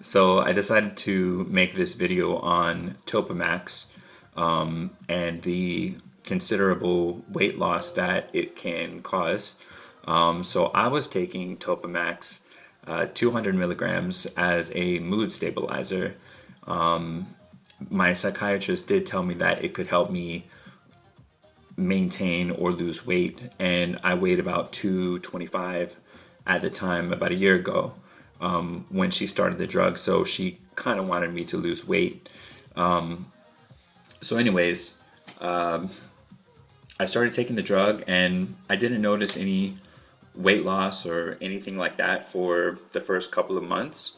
So I decided to make this video on TOPAMAX and the considerable weight loss that it can cause. So I was taking TOPAMAX 200 milligrams as a mood stabilizer. My psychiatrist did tell me that it could help me maintain or lose weight, and I weighed about 225 at the time, about a year ago, when she started the drug. So she kind of wanted me to lose weight. So, anyways, I started taking the drug, and I didn't notice any weight loss or anything like that for the first couple of months.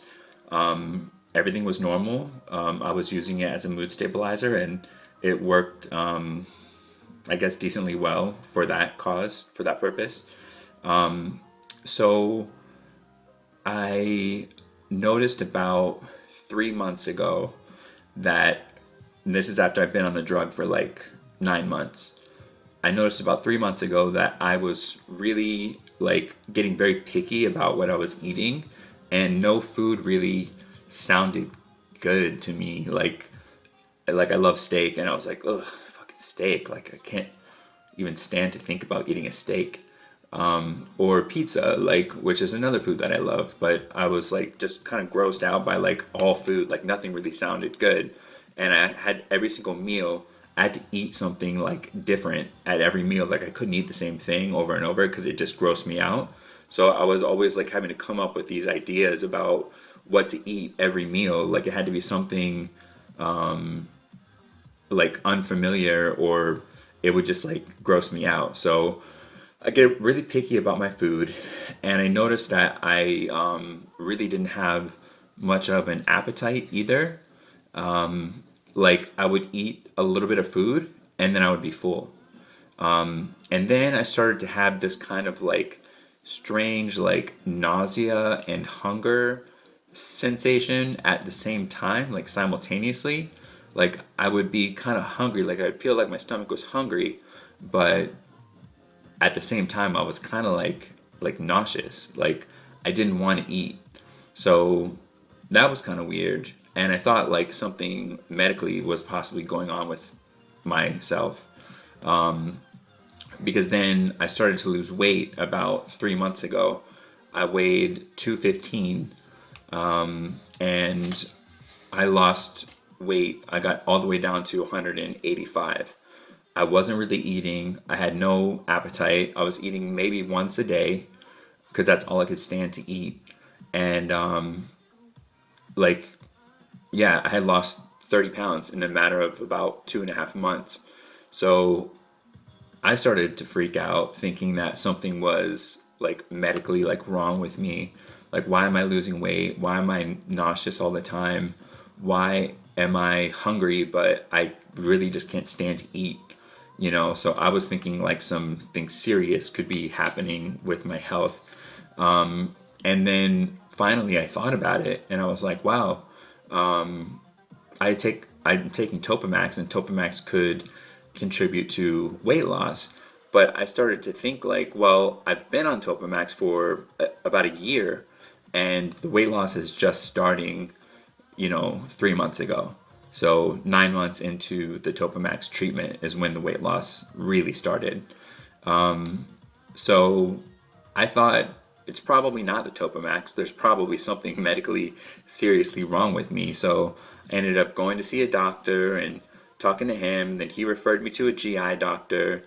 Everything was normal. I was using it as a mood stabilizer, and it worked, I guess, decently well for that cause, for that purpose. So I noticed about 3 months ago that, and this is after I've been on the drug for like 9 months. I noticed about 3 months ago that I was really like getting very picky about what I was eating, and no food really sounded good to me. Like I love steak, and I was like, ugh, fucking steak. Like I can't even stand to think about eating a steak. Or pizza, like, which is another food that I love, but I was like just kind of grossed out by like all food, like nothing really sounded good. And I had every single meal, I had to eat something like different at every meal. Like I couldn't eat the same thing over and over because it just grossed me out. So I was always like having to come up with these ideas about what to eat every meal. Like it had to be something like unfamiliar, or it would just like gross me out. So I get really picky about my food, and I noticed that I really didn't have much of an appetite either. Like I would eat a little bit of food, and then I would be full. And then I started to have this kind of like strange like nausea and hunger sensation at the same time, like simultaneously. Like I would be kind of hungry, like I'd feel like my stomach was hungry, but at the same time I was kind of like nauseous, like I didn't want to eat. So that was kind of weird, and I thought like something medically was possibly going on with myself, because then I started to lose weight about 3 months ago. I weighed 215, and I lost weight. I got all the way down to 185. I wasn't really eating. I had no appetite. I was eating maybe once a day because that's all I could stand to eat. And like, yeah, I had lost 30 pounds in a matter of about 2.5 months. So I started to freak out thinking that something was like medically like wrong with me. Like, why am I losing weight? Why am I nauseous all the time? Why am I hungry but I really just can't stand to eat? So I was thinking like something serious could be happening with my health. And then finally I thought about it, and I was like, wow, I'm taking Topamax, and Topamax could contribute to weight loss. But I started to think like, well, I've been on Topamax for about a year, and the weight loss is just starting, 3 months ago. So 9 months into the Topamax treatment is when the weight loss really started. So I thought it's probably not the Topamax. There's probably something medically seriously wrong with me. So I ended up going to see a doctor and talking to him. Then he referred me to a GI doctor.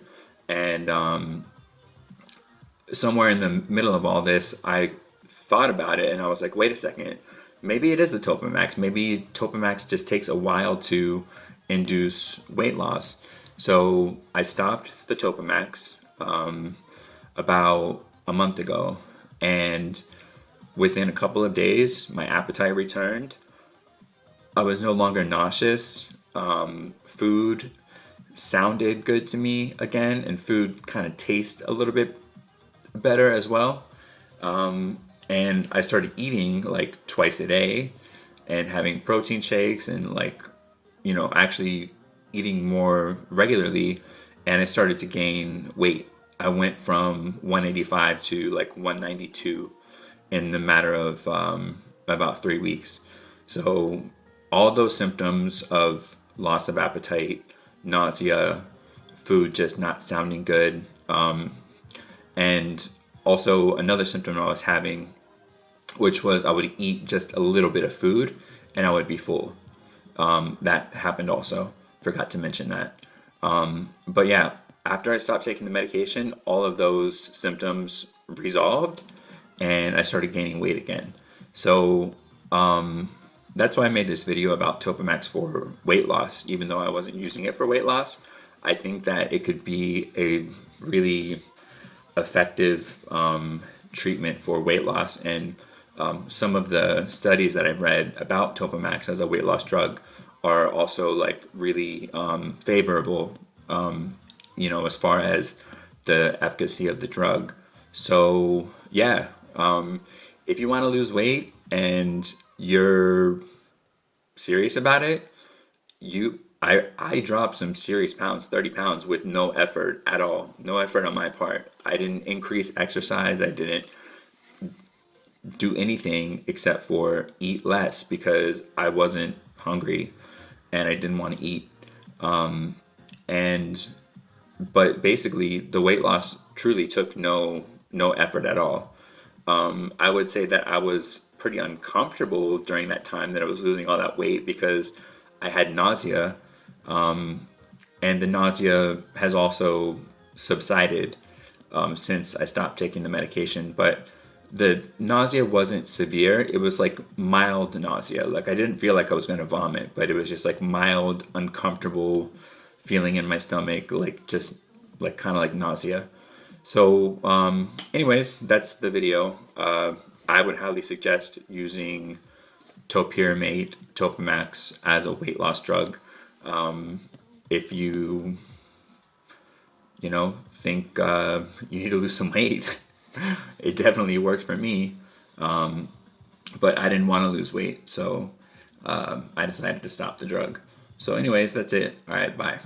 And somewhere in the middle of all this, I thought about it, and I was like, wait a second. Maybe it is the Topamax. Maybe Topamax just takes a while to induce weight loss. So I stopped the Topamax about a month ago, and within a couple of days, my appetite returned. I was no longer nauseous. Food sounded good to me again, and food kind of tastes a little bit better as well. And I started eating like twice a day and having protein shakes, and like, actually eating more regularly. And I started to gain weight. I went from 185 to like 192 in the matter of about 3 weeks. So all those symptoms of loss of appetite, nausea, food just not sounding good, and also another symptom I was having, which was I would eat just a little bit of food and I would be full. That happened also. Forgot to mention that. But yeah, after I stopped taking the medication, all of those symptoms resolved and I started gaining weight again. So that's why I made this video about Topamax for weight loss, even though I wasn't using it for weight loss. I think that it could be a really effective treatment for weight loss. And some of the studies that I've read about Topamax as a weight loss drug are also like really favorable, as far as the efficacy of the drug. So yeah, if you want to lose weight and you're serious about it, I dropped some serious pounds, 30 pounds with no effort at all. No effort on my part. I didn't increase exercise. I didn't do anything except for eat less because I wasn't hungry and I didn't want to eat. And but basically the weight loss truly took no effort at all. I would say that I was pretty uncomfortable during that time that I was losing all that weight because I had nausea, and the nausea has also subsided since I stopped taking the medication. But the nausea wasn't severe. It was like mild nausea. Like I didn't feel like I was going to vomit, but it was just like mild, uncomfortable feeling in my stomach, like just like kind of like nausea. So, anyways, that's the video. I would highly suggest using topiramate, Topamax as a weight loss drug. If think you need to lose some weight, it definitely worked for me. But I didn't want to lose weight, so I decided to stop the drug. So, anyways, that's it. All right, bye.